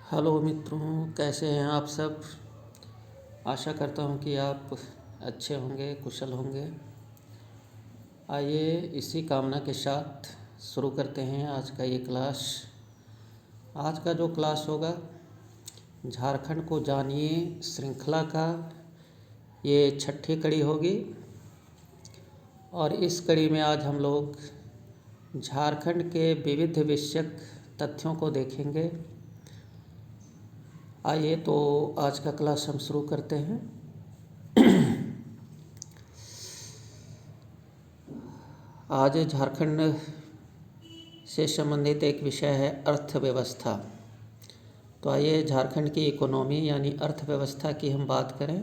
Hello मित्रों, कैसे हैं आप सब। आशा करता हूं कि आप अच्छे होंगे, कुशल होंगे। आइए इसी कामना के साथ शुरू करते हैं आज का ये क्लास। आज का जो क्लास होगा झारखंड को जानिए श्रृंखला का ये छठी कड़ी होगी। और इस कड़ी में आज हम लोग झारखंड के विविध विषयक तथ्यों को देखेंगे। आइए तो आज का क्लास हम शुरू करते हैं। आज झारखंड से संबंधित एक विषय है अर्थव्यवस्था। तो आइए झारखंड की इकोनॉमी यानी अर्थव्यवस्था की हम बात करें।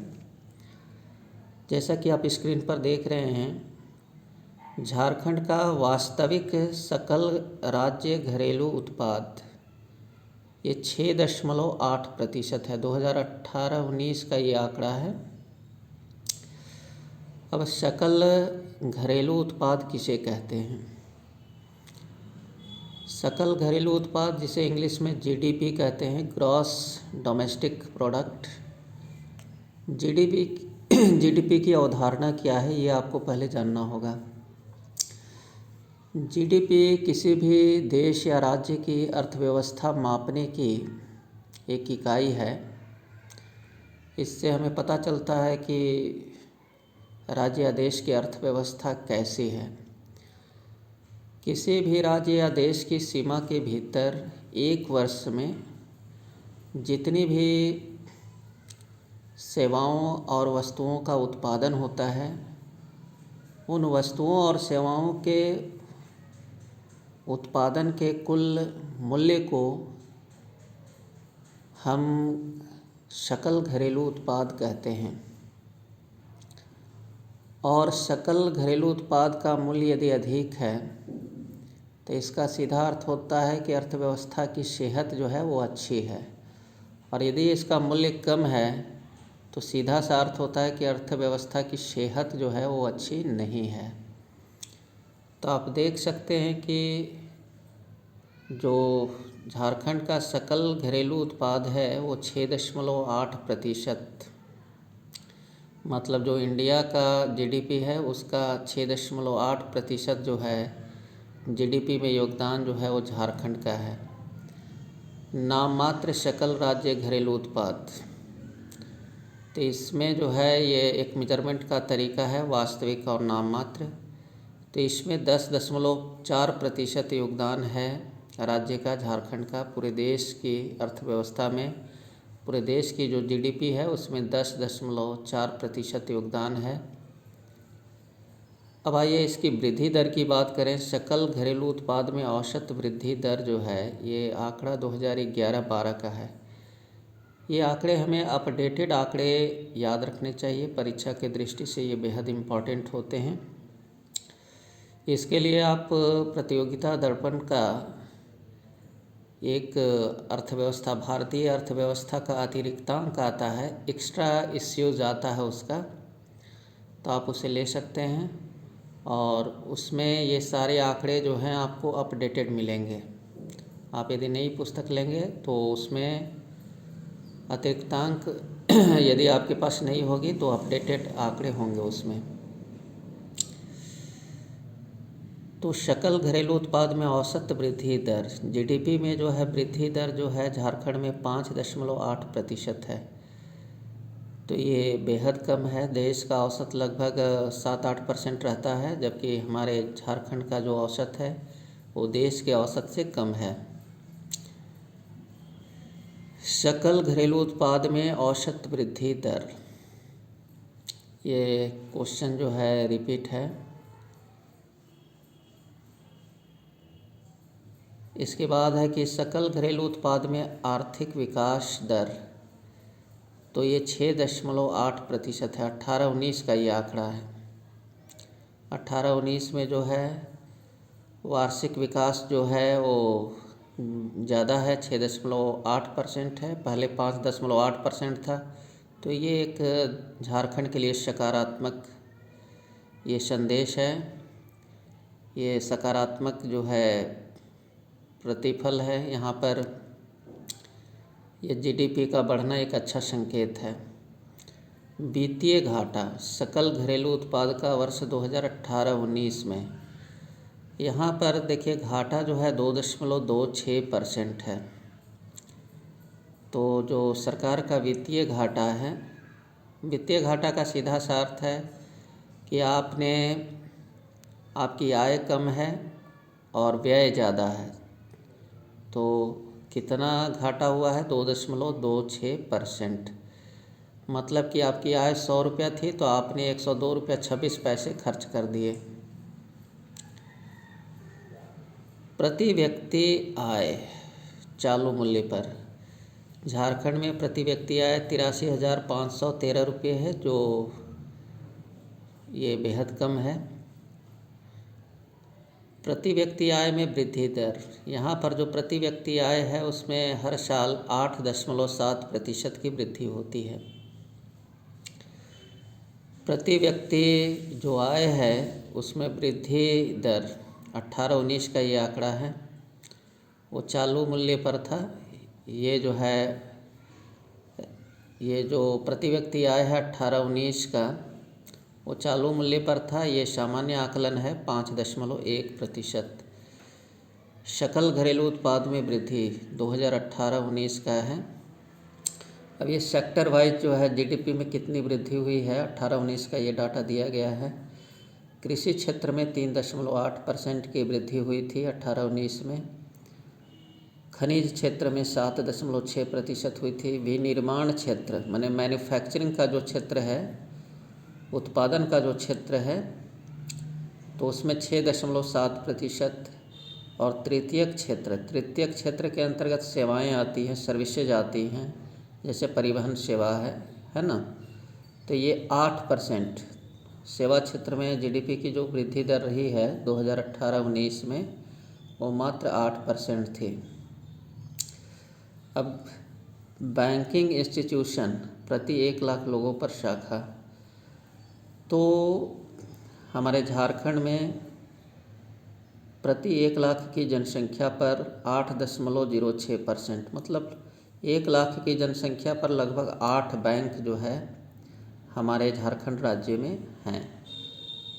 जैसा कि आप स्क्रीन पर देख रहे हैं, झारखंड का वास्तविक सकल राज्य घरेलू उत्पाद ये 6.8% है। 2018-19 का ये आंकड़ा है। अब सकल घरेलू उत्पाद किसे कहते हैं? सकल घरेलू उत्पाद, जिसे इंग्लिश में जीडीपी कहते हैं, ग्रॉस डोमेस्टिक प्रोडक्ट। जीडीपी की अवधारणा क्या है, ये आपको पहले जानना होगा। जीडीपी किसी भी देश या राज्य की अर्थव्यवस्था मापने की एक इकाई है। इससे हमें पता चलता है कि राज्य या देश की अर्थव्यवस्था कैसी है। किसी भी राज्य या देश की सीमा के भीतर एक वर्ष में जितनी भी सेवाओं और वस्तुओं का उत्पादन होता है, उन वस्तुओं और सेवाओं के उत्पादन के कुल मूल्य को हम सकल घरेलू उत्पाद कहते हैं। और सकल घरेलू उत्पाद का मूल्य यदि अधिक है तो इसका सीधा अर्थ होता है कि अर्थव्यवस्था की सेहत जो है वो अच्छी है। और यदि इसका मूल्य कम है तो सीधा सा अर्थ होता है कि अर्थव्यवस्था की सेहत जो है वो अच्छी नहीं है। तो आप देख सकते हैं कि जो झारखंड का सकल घरेलू उत्पाद है वो 6.8%, मतलब जो इंडिया का जीडीपी है उसका 6.8% जो है जीडीपी में योगदान जो है वो झारखंड का है। नाम मात्र सकल राज्य घरेलू उत्पाद, तो इसमें जो है ये एक मेजरमेंट का तरीका है, वास्तविक और नाम मात्र। तो इसमें 10.4% योगदान है राज्य का, झारखंड का। पूरे देश की अर्थव्यवस्था में, पूरे देश की जो जीडीपी है उसमें 10.4% योगदान है। अब आइए इसकी वृद्धि दर की बात करें। सकल घरेलू उत्पाद में औसत वृद्धि दर जो है ये आंकड़ा 2011-12 का है। ये आंकड़े हमें अपडेटेड आंकड़े याद रखने चाहिए, परीक्षा के दृष्टि से ये बेहद इम्पॉर्टेंट होते हैं। इसके लिए आप प्रतियोगिता दर्पण का एक अर्थव्यवस्था, भारतीय अर्थव्यवस्था का अतिरिक्तांक आता है, एक्स्ट्रा इश्यूज आता है उसका, तो आप उसे ले सकते हैं। और उसमें ये सारे आंकड़े जो हैं आपको अपडेटेड मिलेंगे। आप यदि नई पुस्तक लेंगे तो उसमें अतिरिक्तांक यदि आपके पास नहीं होगी तो अपडेटेड आंकड़े होंगे उसमें। तो सकल घरेलू उत्पाद में औसत वृद्धि दर, जीडीपी में जो है वृद्धि दर जो है झारखंड में 5.8% है। तो ये बेहद कम है। देश का औसत लगभग 7-8% रहता है, जबकि हमारे झारखंड का जो औसत है वो देश के औसत से कम है। सकल घरेलू उत्पाद में औसत वृद्धि दर, ये क्वेश्चन जो है रिपीट है। इसके बाद है कि सकल घरेलू उत्पाद में आर्थिक विकास दर, तो ये 6.8% है। 18-19 का ये आंकड़ा है। 18-19 में जो है वार्षिक विकास जो है वो ज़्यादा है, 6.8% है, पहले 5.8% था। तो ये एक झारखंड के लिए सकारात्मक ये संदेश है, ये सकारात्मक जो है प्रतिफल है। यहाँ पर ये जीडीपी का बढ़ना एक अच्छा संकेत है। वित्तीय घाटा सकल घरेलू उत्पाद का वर्ष 2018-19 में, यहाँ पर देखिए घाटा जो है 2.26% है। तो जो सरकार का वित्तीय घाटा है, वित्तीय घाटा का सीधा सा अर्थ है कि आपकी आय कम है और व्यय ज़्यादा है। तो कितना घाटा हुआ है? 2.26%। मतलब कि आपकी आय 100 रुपया थी तो आपने 102.26 खर्च कर दिए। प्रति व्यक्ति आय चालू मूल्य पर झारखंड में प्रति व्यक्ति आय 83,513 रुपये है, जो ये बेहद कम है। प्रति व्यक्ति आय में वृद्धि दर, यहाँ पर जो प्रति व्यक्ति आय है उसमें हर साल 8.7% की वृद्धि होती है। प्रति व्यक्ति जो आय है उसमें वृद्धि दर 18-19 का ये आंकड़ा है, वो चालू मूल्य पर था। ये जो प्रति व्यक्ति आय है 18-19 का, वो चालू मूल्य पर था। ये सामान्य आकलन है 5.1%। सकल घरेलू उत्पाद में वृद्धि 2018-19 का है। अब ये सेक्टर वाइज जो है जीडीपी में कितनी वृद्धि हुई है 18-19 का ये डाटा दिया गया है। कृषि क्षेत्र में 3.8% की वृद्धि हुई थी 18-19 में। खनिज क्षेत्र में 7.6% हुई थी। विनिर्माण क्षेत्र माने मैन्युफैक्चरिंग का जो क्षेत्र है, उत्पादन का जो क्षेत्र है, तो उसमें 6.7%। और तृतीयक क्षेत्र के अंतर्गत सेवाएं आती हैं, सर्विसेज आती हैं, जैसे परिवहन सेवा है ना, तो ये 8%। सेवा क्षेत्र में जीडीपी की जो वृद्धि दर रही है 2018-19 में, वो मात्र 8% थी। अब बैंकिंग इंस्टीट्यूशन प्रति 1 लाख लोगों पर शाखा, तो हमारे झारखंड में प्रति 1 लाख की जनसंख्या पर 8.06%, मतलब 1 लाख की जनसंख्या पर लगभग 8 बैंक जो है हमारे झारखंड राज्य में हैं।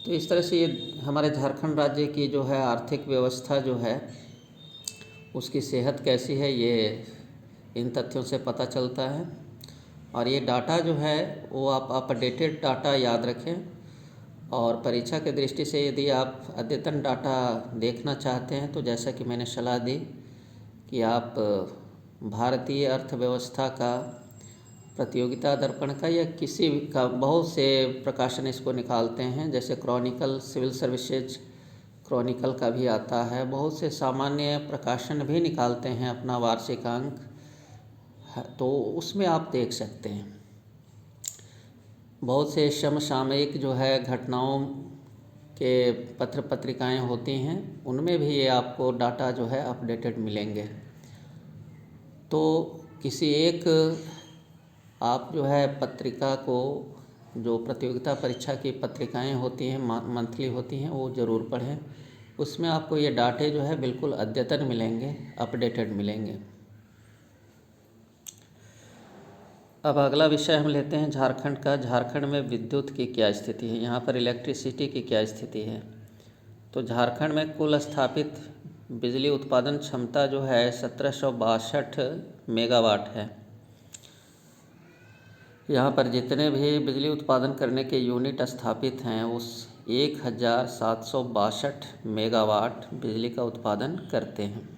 तो इस तरह से ये हमारे झारखंड राज्य की जो है आर्थिक व्यवस्था जो है उसकी सेहत कैसी है, ये इन तथ्यों से पता चलता है। और ये डाटा जो है वो आप अपडेटेड डाटा याद रखें, और परीक्षा के दृष्टि से यदि आप अद्यतन डाटा देखना चाहते हैं तो जैसा कि मैंने सलाह दी कि आप भारतीय अर्थव्यवस्था का, प्रतियोगिता दर्पण का, या किसी का, बहुत से प्रकाशन इसको निकालते हैं, जैसे क्रॉनिकल, सिविल सर्विसेज क्रॉनिकल का भी आता है, बहुत से सामान्य प्रकाशन भी निकालते हैं अपना वार्षिकांक, तो उसमें आप देख सकते हैं। बहुत से समसामयिक जो है घटनाओं के पत्र पत्रिकाएं होती हैं, उनमें भी ये आपको डाटा जो है अपडेटेड मिलेंगे। तो किसी एक आप जो है पत्रिका को, जो प्रतियोगिता परीक्षा की पत्रिकाएं होती हैं, मंथली होती हैं, वो ज़रूर पढ़ें। उसमें आपको ये डाटे जो है बिल्कुल अद्यतन मिलेंगे, अपडेटेड मिलेंगे। अब अगला विषय हम लेते हैं झारखंड का। झारखंड में विद्युत की क्या स्थिति है, यहाँ पर इलेक्ट्रिसिटी की क्या स्थिति है। तो झारखंड में कुल स्थापित बिजली उत्पादन क्षमता जो है 1762 मेगावाट है। यहाँ पर जितने भी बिजली उत्पादन करने के यूनिट स्थापित हैं उस 1762 मेगावाट बिजली का उत्पादन करते हैं।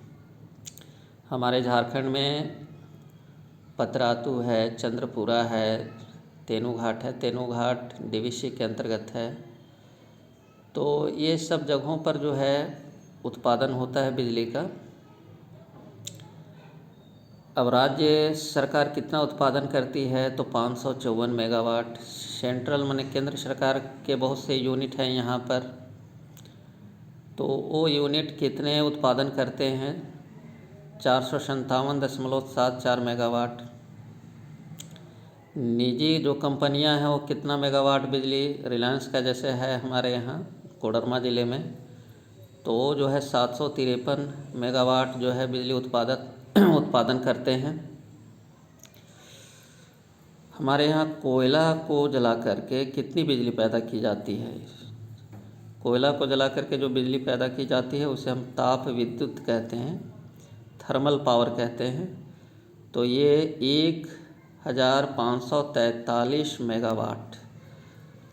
हमारे झारखंड में पतरातू है, चंद्रपुरा है, तेनूघाट है। तेनूघाट डीवीसी के अंतर्गत है। तो ये सब जगहों पर जो है उत्पादन होता है बिजली का। अब राज्य सरकार कितना उत्पादन करती है, तो 554 मेगावाट। सेंट्रल माने केंद्र सरकार के बहुत से यूनिट हैं यहाँ पर, तो वो यूनिट कितने उत्पादन करते हैं, 457.74 मेगावाट। निजी जो कंपनियां हैं वो कितना मेगावाट बिजली, रिलायंस का जैसे है हमारे यहाँ कोडरमा ज़िले में, तो वो जो है 753 मेगावाट जो है बिजली उत्पादन करते हैं। हमारे यहाँ कोयला को जला करके कितनी बिजली पैदा की जाती है? कोयला को जला करके जो बिजली पैदा की जाती है उसे हम ताप विद्युत कहते हैं, थर्मल पावर कहते हैं। तो ये 1543 मेगावाट,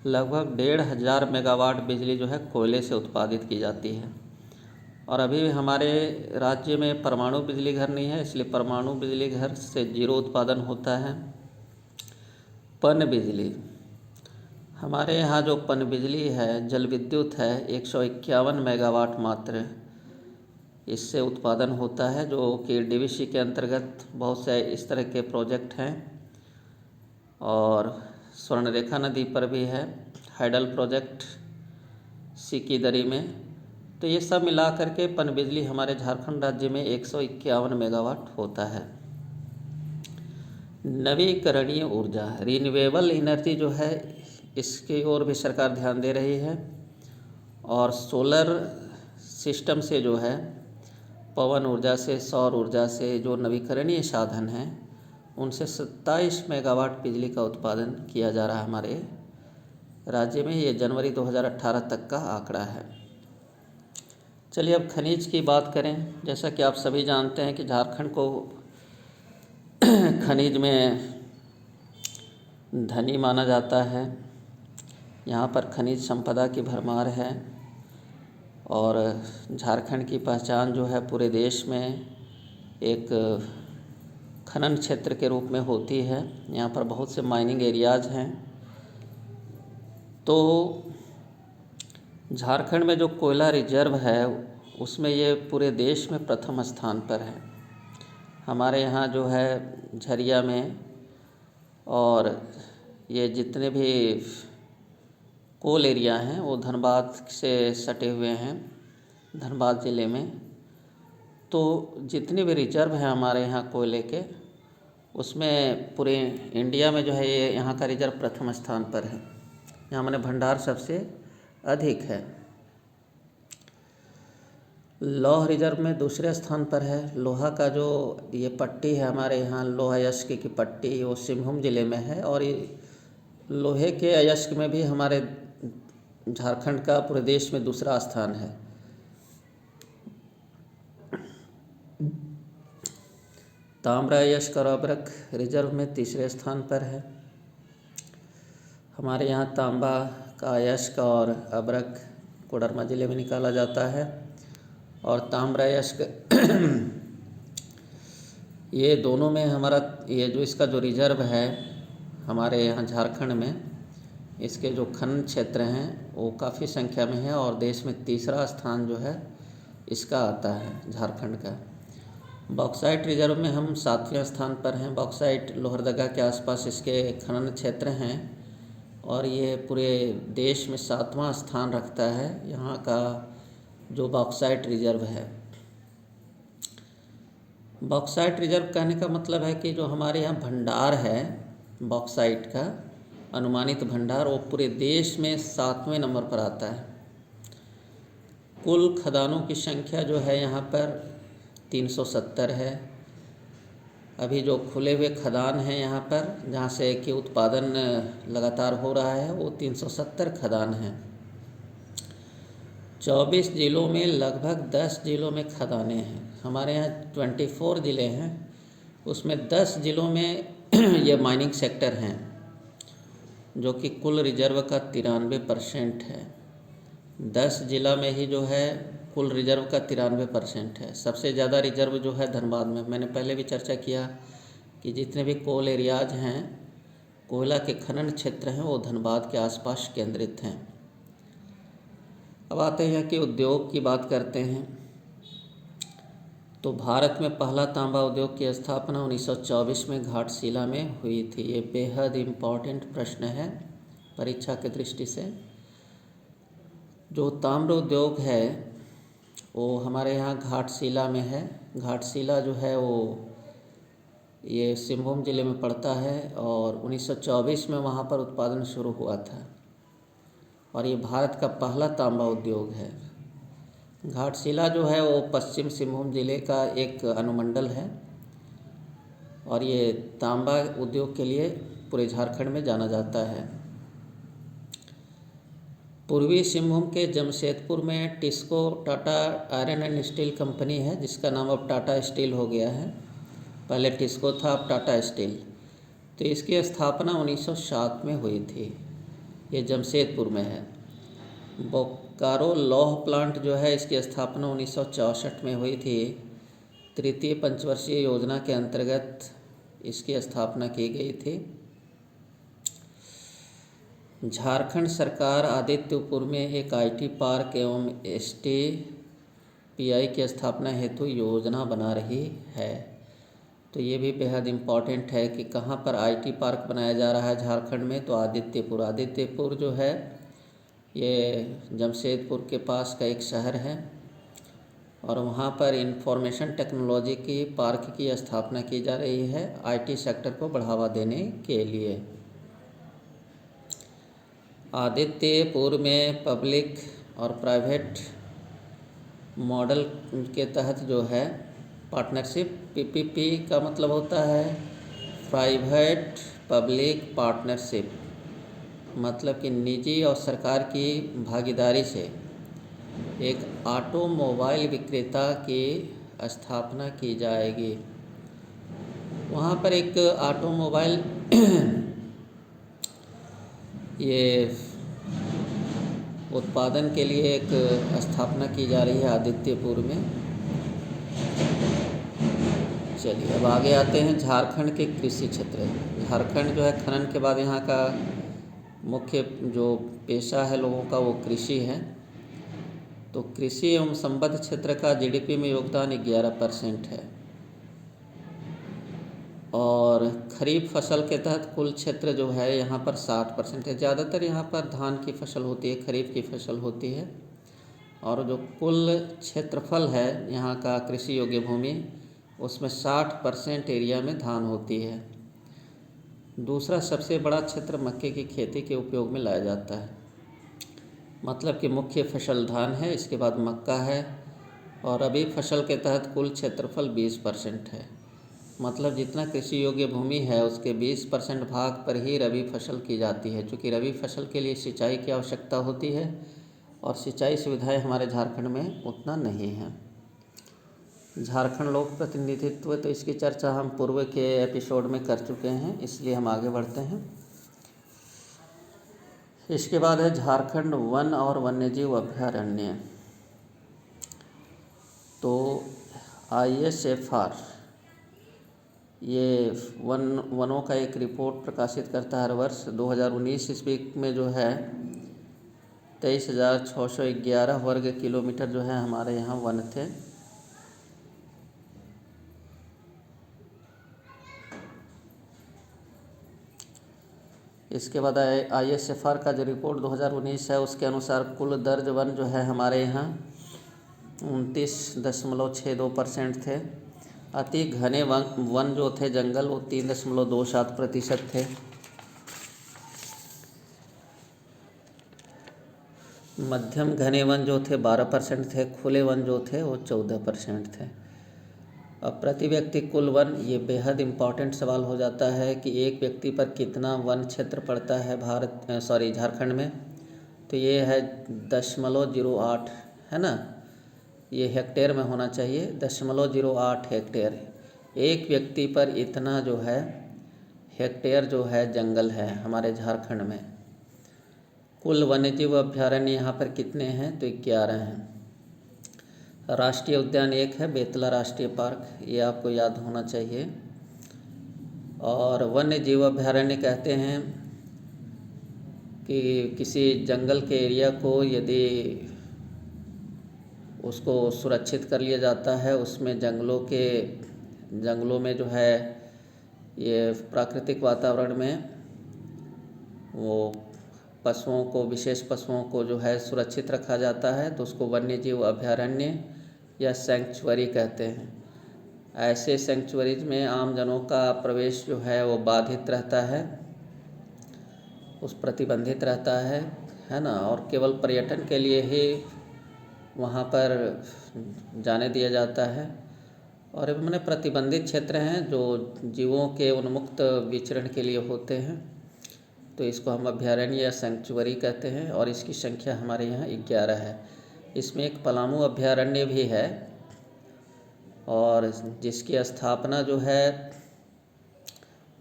लगभग 1500 मेगावाट बिजली जो है कोयले से उत्पादित की जाती है। और अभी हमारे राज्य में परमाणु बिजली घर नहीं है, इसलिए परमाणु बिजली घर से जीरो उत्पादन होता है। पन बिजली, हमारे यहाँ जो पन बिजली है, जल विद्युत है, 151 मेगावाट मात्र इससे उत्पादन होता है, जो कि डीवीसी के अंतर्गत बहुत से इस तरह के प्रोजेक्ट हैं। और स्वर्णरेखा नदी पर भी है हाइडल प्रोजेक्ट सिकीदरी में। तो ये सब मिला करके पन बिजली हमारे झारखंड राज्य में 151 मेगावाट होता है। नवीकरणीय ऊर्जा, रिन्यूएबल एनर्जी जो है, इसकी ओर भी सरकार ध्यान दे रही है। और सोलर सिस्टम से जो है, पवन ऊर्जा से, सौर ऊर्जा से जो नवीकरणीय साधन हैं, उनसे 27 मेगावाट बिजली का उत्पादन किया जा रहा है हमारे राज्य में। ये जनवरी 2018 तक का आंकड़ा है। चलिए अब खनिज की बात करें। जैसा कि आप सभी जानते हैं कि झारखंड को खनिज में धनी माना जाता है। यहाँ पर खनिज संपदा की भरमार है और झारखंड की पहचान जो है पूरे देश में एक खनन क्षेत्र के रूप में होती है। यहाँ पर बहुत से माइनिंग एरियाज़ हैं। तो झारखंड में जो कोयला रिजर्व है उसमें ये पूरे देश में प्रथम स्थान पर है। हमारे यहाँ जो है झरिया में, और ये जितने भी कोल एरिया हैं वो धनबाद से सटे हुए हैं, धनबाद ज़िले में। तो जितने भी रिजर्व हैं हमारे यहाँ कोयले के, उसमें पूरे इंडिया में जो है ये यहाँ का रिजर्व प्रथम स्थान पर है। यहाँ मैंने भंडार सबसे अधिक है। लौह रिजर्व में दूसरे स्थान पर है। लोहा का जो ये पट्टी है हमारे यहाँ, लोहा अयस्क की पट्टी, वो सिंहभूम ज़िले में है। और ये लोहे के अयस्क में भी हमारे झारखंड का पूरे देश में दूसरा स्थान है। ताम्र अयस्क और अब्रक रिजर्व में तीसरे स्थान पर है। हमारे यहाँ तांबा का अयस्क और अब्रक कोडरमा ज़िले में निकाला जाता है। और ताम्र अयस्क ये दोनों में हमारा ये जो इसका जो रिजर्व है हमारे यहाँ झारखंड में, इसके जो खनन क्षेत्र हैं वो काफ़ी संख्या में है। और देश में तीसरा स्थान जो है इसका आता है झारखंड का। बॉक्साइट रिजर्व में हम 7वें स्थान पर हैं। बॉक्साइट लोहरदगा के आसपास इसके खनन क्षेत्र हैं और ये पूरे देश में 7वां स्थान रखता है यहाँ का जो बॉक्साइट रिजर्व है। बॉक्साइट रिजर्व कहने का मतलब है कि जो हमारे यहाँ भंडार है बॉक्साइट का अनुमानित भंडार, वो पूरे देश में 7वें नंबर पर आता है। कुल खदानों की संख्या जो है यहाँ पर 370 है। अभी जो खुले हुए खदान हैं यहाँ पर, जहाँ से कि उत्पादन लगातार हो रहा है, वो 370 खदान हैं। 24 ज़िलों में लगभग 10 ज़िलों में खदानें हैं। हमारे यहाँ 24 ज़िले हैं, उसमें 10 ज़िलों में ये माइनिंग सेक्टर हैं, जो कि कुल रिजर्व का 93% है। 10 ज़िला में ही जो है कुल रिजर्व का 93% है। सबसे ज़्यादा रिजर्व जो है धनबाद में। मैंने पहले भी चर्चा किया कि जितने भी कोल एरियाज हैं, कोयला के खनन क्षेत्र हैं, वो धनबाद के आसपास केंद्रित हैं। अब आते हैं कि उद्योग की बात करते हैं। तो भारत में पहला तांबा उद्योग की स्थापना 1924 में घाटशिला में हुई थी। ये बेहद इम्पॉर्टेंट प्रश्न है परीक्षा की दृष्टि से। जो ताम्र उद्योग है वो हमारे यहाँ घाटशिला में है। घाटशिला जो है वो ये सिंहभूम ज़िले में पड़ता है और 1924 में वहाँ पर उत्पादन शुरू हुआ था और ये भारत का पहला तांबा उद्योग है। घाटशिला जो है वो पश्चिम सिंहभूम ज़िले का एक अनुमंडल है और ये तांबा उद्योग के लिए पूरे झारखंड में जाना जाता है। पूर्वी सिंहभूम के जमशेदपुर में TISCO Tata iron and steel company है, जिसका नाम अब टाटा स्टील हो गया है। पहले टिस्को था, अब टाटा स्टील। तो इसकी स्थापना 1907 में हुई थी। ये जमशेदपुर में है। बोकारो लौह प्लांट जो है, इसकी स्थापना 1964 में हुई थी। तृतीय पंचवर्षीय योजना के अंतर्गत इसकी स्थापना की गई थी। झारखंड सरकार आदित्यपुर में एक आईटी पार्क एवं एसटीपीआई की स्थापना हेतु योजना बना रही है। तो ये भी बेहद इम्पॉर्टेंट है कि कहाँ पर आईटी पार्क बनाया जा रहा है झारखंड में। तो आदित्यपुर जो है ये जमशेदपुर के पास का एक शहर है और वहाँ पर इंफॉर्मेशन टेक्नोलॉजी की पार्क की स्थापना की जा रही है आईटी सेक्टर को बढ़ावा देने के लिए। आदित्यपुर में पब्लिक और प्राइवेट मॉडल के तहत जो है पार्टनरशिप, पीपीपी का मतलब होता है प्राइवेट पब्लिक पार्टनरशिप, मतलब कि निजी और सरकार की भागीदारी से एक ऑटोमोबाइल विक्रेता की स्थापना की जाएगी। वहाँ पर एक ऑटोमोबाइल ये उत्पादन के लिए एक स्थापना की जा रही है आदित्यपुर में। चलिए अब आगे आते हैं झारखंड के कृषि क्षेत्र। झारखंड जो है खनन के बाद यहाँ का मुख्य जो पेशा है लोगों का वो कृषि है। तो कृषि एवं संबद्ध क्षेत्र का जीडीपी में योगदान 11% है और खरीफ फसल के तहत कुल क्षेत्र जो है यहाँ पर 60% है। ज़्यादातर यहाँ पर धान की फसल होती है, खरीफ की फसल होती है और जो कुल क्षेत्रफल है यहाँ का कृषि योग्य भूमि उसमें 60% एरिया में धान होती है। दूसरा सबसे बड़ा क्षेत्र मक्के की खेती के उपयोग में लाया जाता है, मतलब कि मुख्य फसल धान है, इसके बाद मक्का है और रबी फसल के तहत कुल क्षेत्रफल 20% है। मतलब जितना कृषि योग्य भूमि है उसके 20% भाग पर ही रबी फसल की जाती है, क्योंकि रबी फसल के लिए सिंचाई की आवश्यकता होती है और सिंचाई सुविधाएं हमारे झारखंड में उतना नहीं है। झारखंड लोक प्रतिनिधित्व, तो इसकी चर्चा हम पूर्व के एपिसोड में कर चुके हैं, इसलिए हम आगे बढ़ते हैं। इसके बाद है झारखंड वन और वन्यजीव अभयारण्य। तो ISFR ये वनों का एक रिपोर्ट प्रकाशित करता है हर वर्ष। 2019 ईस्वी में जो है 23,611 वर्ग किलोमीटर जो है हमारे यहाँ वन थे। इसके बाद ISFR का जो रिपोर्ट 2019 है उसके अनुसार कुल दर्ज वन जो है हमारे यहाँ 29.62% थे। अति घने वन जो थे जंगल वो 3.27% थे। मध्यम घने वन जो थे 12% थे। खुले वन जो थे वो 14% थे। अब प्रति व्यक्ति कुल वन, ये बेहद इम्पॉर्टेंट सवाल हो जाता है कि एक व्यक्ति पर कितना वन क्षेत्र पड़ता है झारखंड में। तो ये है 0.08 है ना, ये हेक्टेयर में होना चाहिए। 0.08 हेक्टेयर एक व्यक्ति पर इतना जो है हेक्टेयर जो है जंगल है हमारे झारखंड में। कुल वन्यजीव अभयारण्य यहाँ पर कितने हैं, तो 11 हैं। राष्ट्रीय उद्यान एक है, बेतला राष्ट्रीय पार्क, ये आपको याद होना चाहिए। और वन्य जीव अभयारण्य कहते हैं कि किसी जंगल के एरिया को यदि उसको सुरक्षित कर लिया जाता है, उसमें जंगलों में जो है ये प्राकृतिक वातावरण में वो विशेष पशुओं को जो है सुरक्षित रखा जाता है, तो उसको वन्य जीव अभयारण्य या सेंक्चुअरी कहते हैं। ऐसे सेंक्चुअरीज में आम जनों का प्रवेश जो है वो बाधित रहता है, प्रतिबंधित रहता है ना, और केवल पर्यटन के लिए ही वहाँ पर जाने दिया जाता है। और ये मैंने प्रतिबंधित क्षेत्र हैं जो जीवों के उन्मुक्त विचरण के लिए होते हैं, तो इसको हम अभयारण्य या सेंचुरी कहते हैं। और इसकी संख्या हमारे यहाँ 11 है। इसमें एक पलामू अभयारण्य भी है, और जिसकी स्थापना जो है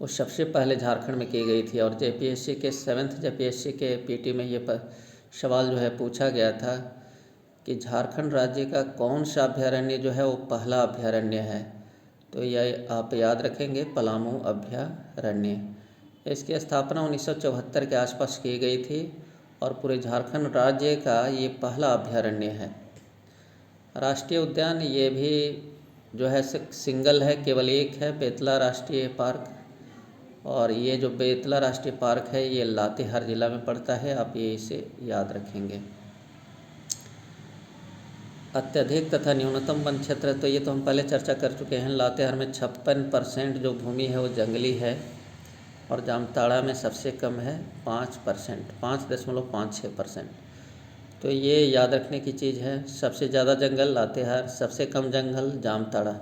वो सबसे पहले झारखंड में की गई थी। और जेपीएससी के 7th जेपीएससी के पीटी में ये सवाल जो है पूछा गया था कि झारखंड राज्य का कौन सा अभयारण्य जो है वो पहला अभयारण्य है, तो यह आप याद रखेंगे, पलामू अभयारण्य। इसकी स्थापना 1974 के आसपास की गई थी और पूरे झारखंड राज्य का ये पहला अभयारण्य है। राष्ट्रीय उद्यान ये भी जो है सिंगल है, केवल एक है, बेतला राष्ट्रीय पार्क। और ये जो बेतला राष्ट्रीय पार्क है ये लातेहार जिला में पड़ता है, आप ये इसे याद रखेंगे। अत्यधिक तथा न्यूनतम वन क्षेत्र, तो ये तो हम पहले चर्चा कर चुके हैं। लातेहार में 56% जो भूमि है वो जंगली है, और जामताड़ा में सबसे कम है 5%, 5.56%। तो ये याद रखने की चीज़ है। सबसे ज़्यादा जंगल लातेहार, सबसे कम जंगल जामताड़ा।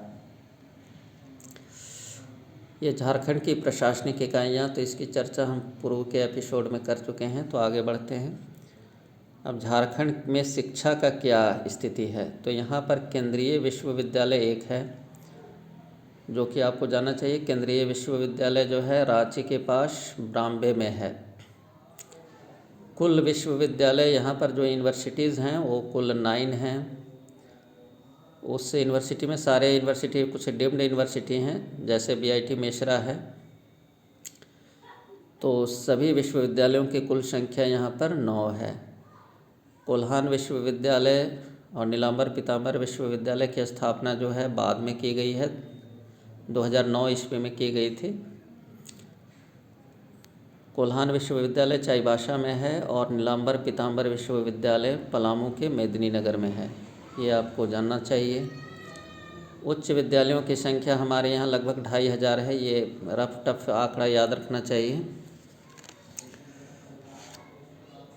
ये झारखंड की प्रशासनिक इकाइयाँ, तो इसकी चर्चा हम पूर्व के एपिसोड में कर चुके हैं, तो आगे बढ़ते हैं। अब झारखंड में शिक्षा का क्या स्थिति है, तो यहाँ पर केंद्रीय विश्वविद्यालय एक है जो कि आपको जानना चाहिए। केंद्रीय विश्वविद्यालय जो है रांची के पास ब्राम्बे में है। कुल विश्वविद्यालय यहाँ पर जो यूनिवर्सिटीज़ हैं वो कुल 9 हैं। उस यूनिवर्सिटी में सारे यूनिवर्सिटी, कुछ डीम्ड यूनिवर्सिटी हैं जैसे बीआईटी मेसरा है। तो सभी विश्वविद्यालयों की कुल संख्या यहाँ पर 9 है। कोल्हान विश्वविद्यालय और नीलांबर पीताम्बर विश्वविद्यालय की स्थापना जो है बाद में की गई है, 2009 ईस्वी में की गई थी। कोल्हान विश्वविद्यालय चाईबासा में है और नीलांबर पीताम्बर विश्वविद्यालय पलामू के मेदिनीनगर में है, ये आपको जानना चाहिए। उच्च विद्यालयों की संख्या हमारे यहाँ लगभग 2500 है, ये रफ टफ आंकड़ा याद रखना चाहिए।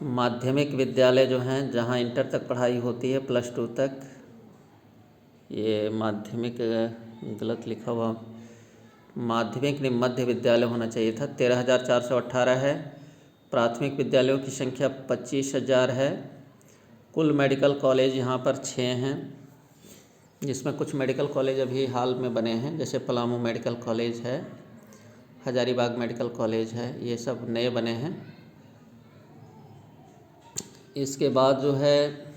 माध्यमिक विद्यालय जो हैं जहाँ इंटर तक पढ़ाई होती है, +2 तक, ये माध्यमिक गलत लिखा हुआ, माध्यमिक नहीं मध्य विद्यालय होना चाहिए था, 13,418 है। प्राथमिक विद्यालयों की संख्या 25,000 है। कुल मेडिकल कॉलेज यहाँ पर 6 हैं, जिसमें कुछ मेडिकल कॉलेज अभी हाल में बने हैं, जैसे पलामू मेडिकल कॉलेज है, हजारीबाग मेडिकल कॉलेज है, ये सब नए बने हैं। इसके बाद जो है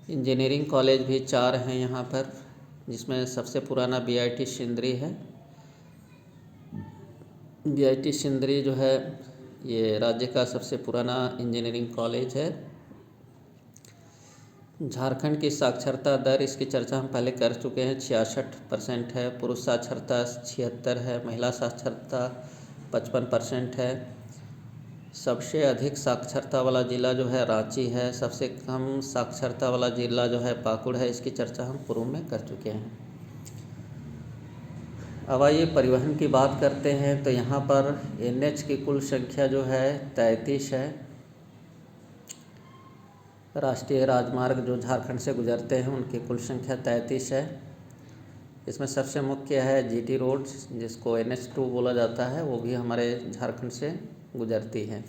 इंजीनियरिंग कॉलेज भी 4 हैं यहाँ पर, जिसमें सबसे पुराना बीआईटी सिंदरी है। बीआईटी सिंदरी जो है ये राज्य का सबसे पुराना इंजीनियरिंग कॉलेज है। झारखंड की साक्षरता दर, इसकी चर्चा हम पहले कर चुके हैं, 66% है। पुरुष साक्षरता 76 है, महिला साक्षरता 55% है। सबसे अधिक साक्षरता वाला ज़िला जो है रांची है, सबसे कम साक्षरता वाला ज़िला जो है पाकुड़ है, इसकी चर्चा हम पूर्व में कर चुके हैं। अब आइए परिवहन की बात करते हैं, तो यहाँ पर एनएच की कुल संख्या जो है 33 है। राष्ट्रीय राजमार्ग जो झारखंड से गुजरते हैं उनकी कुल संख्या 33 है। इसमें सबसे मुख्य है जीटी रोड, जिसको NH2 बोला जाता है, वो भी हमारे झारखंड से गुजरती है।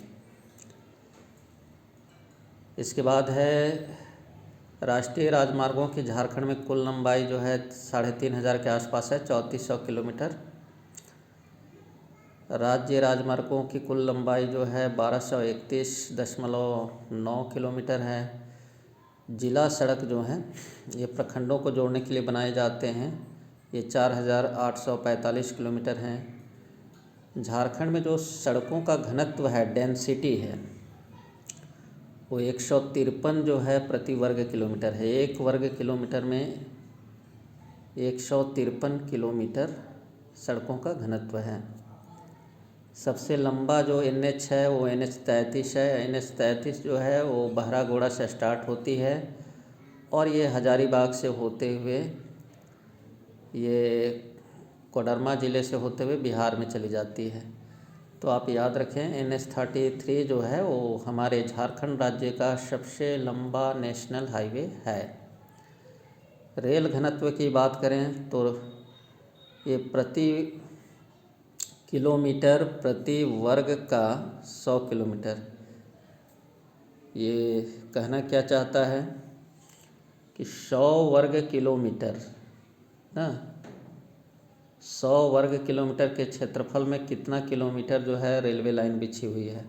इसके बाद है राष्ट्रीय राजमार्गों की झारखंड में कुल लंबाई जो है 3,500 के आसपास है, 3400 किलोमीटर। राज्य राजमार्गों की कुल लंबाई जो है 1231.9 किलोमीटर है। जिला सड़क जो हैं ये प्रखंडों को जोड़ने के लिए बनाए जाते हैं, ये 4,845 किलोमीटर हैं। झारखंड में जो सड़कों का घनत्व है, डेंसिटी है, वो 153 जो है प्रति वर्ग किलोमीटर है। 1 वर्ग किलोमीटर में 153 किलोमीटर सड़कों का घनत्व है। सबसे लंबा जो NH है वो NH33 है। NH33 जो है वो बहरागोड़ा से स्टार्ट होती है और ये हजारीबाग से होते हुए ये कोडरमा ज़िले से होते हुए बिहार में चली जाती है। तो आप याद रखें, NH33 जो है वो हमारे झारखंड राज्य का सबसे लंबा नेशनल हाईवे है। रेल घनत्व की बात करें तो ये प्रति किलोमीटर प्रति वर्ग का 100 किलोमीटर। ये कहना क्या चाहता है कि 100 वर्ग किलोमीटर ना, 100 वर्ग किलोमीटर के क्षेत्रफल में कितना किलोमीटर जो है रेलवे लाइन बिछी हुई है।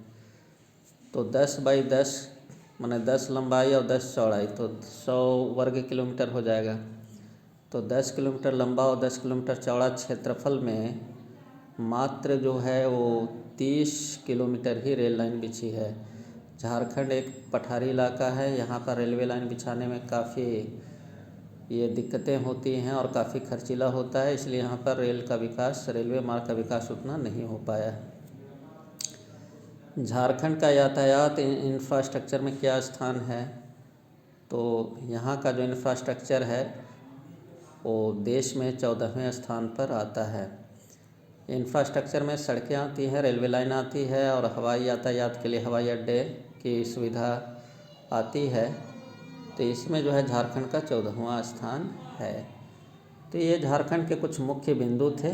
तो 10/10 माने 10 लंबाई और 10 चौड़ाई, तो 100 वर्ग किलोमीटर हो जाएगा। तो 10 किलोमीटर लंबा और 10 किलोमीटर चौड़ा क्षेत्रफल में मात्र जो है वो 30 किलोमीटर ही रेल लाइन बिछी है। झारखंड एक पठारी इलाका है, यहाँ पर रेलवे लाइन बिछाने में काफ़ी ये दिक्कतें होती हैं और काफ़ी खर्चीला होता है, इसलिए यहाँ पर रेलवे मार्ग का विकास उतना नहीं हो पाया है। झारखंड का यातायात इंफ्रास्ट्रक्चर में क्या स्थान है, तो यहाँ का जो इंफ्रास्ट्रक्चर है वो देश में 14वें स्थान पर आता है। इंफ्रास्ट्रक्चर में सड़कें आती हैं, रेलवे लाइन आती है और हवाई यातायात के लिए हवाई अड्डे की सुविधा आती है। तो इसमें जो है झारखंड का 14वां स्थान है। तो ये झारखंड के कुछ मुख्य बिंदु थे।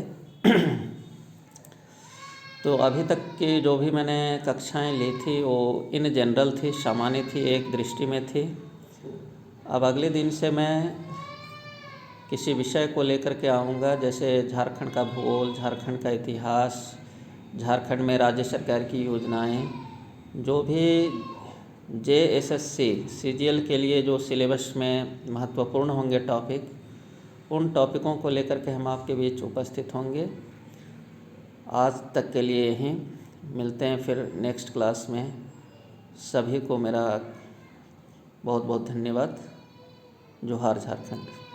तो अभी तक की जो भी मैंने कक्षाएं ली थी वो इन जनरल थी, सामान्य थी, एक दृष्टि में थी। अब अगले दिन से मैं किसी विषय को लेकर के आऊँगा, जैसे झारखंड का भूगोल, झारखंड का इतिहास, झारखंड में राज्य सरकार की योजनाएं, जो भी JSSC CGL के लिए जो सिलेबस में महत्वपूर्ण होंगे टॉपिक, उन टॉपिकों को लेकर के हम आपके बीच उपस्थित होंगे। आज तक के लिए यहीं मिलते हैं फिर नेक्स्ट क्लास में। सभी को मेरा बहुत बहुत धन्यवाद। जोहार झारखंड।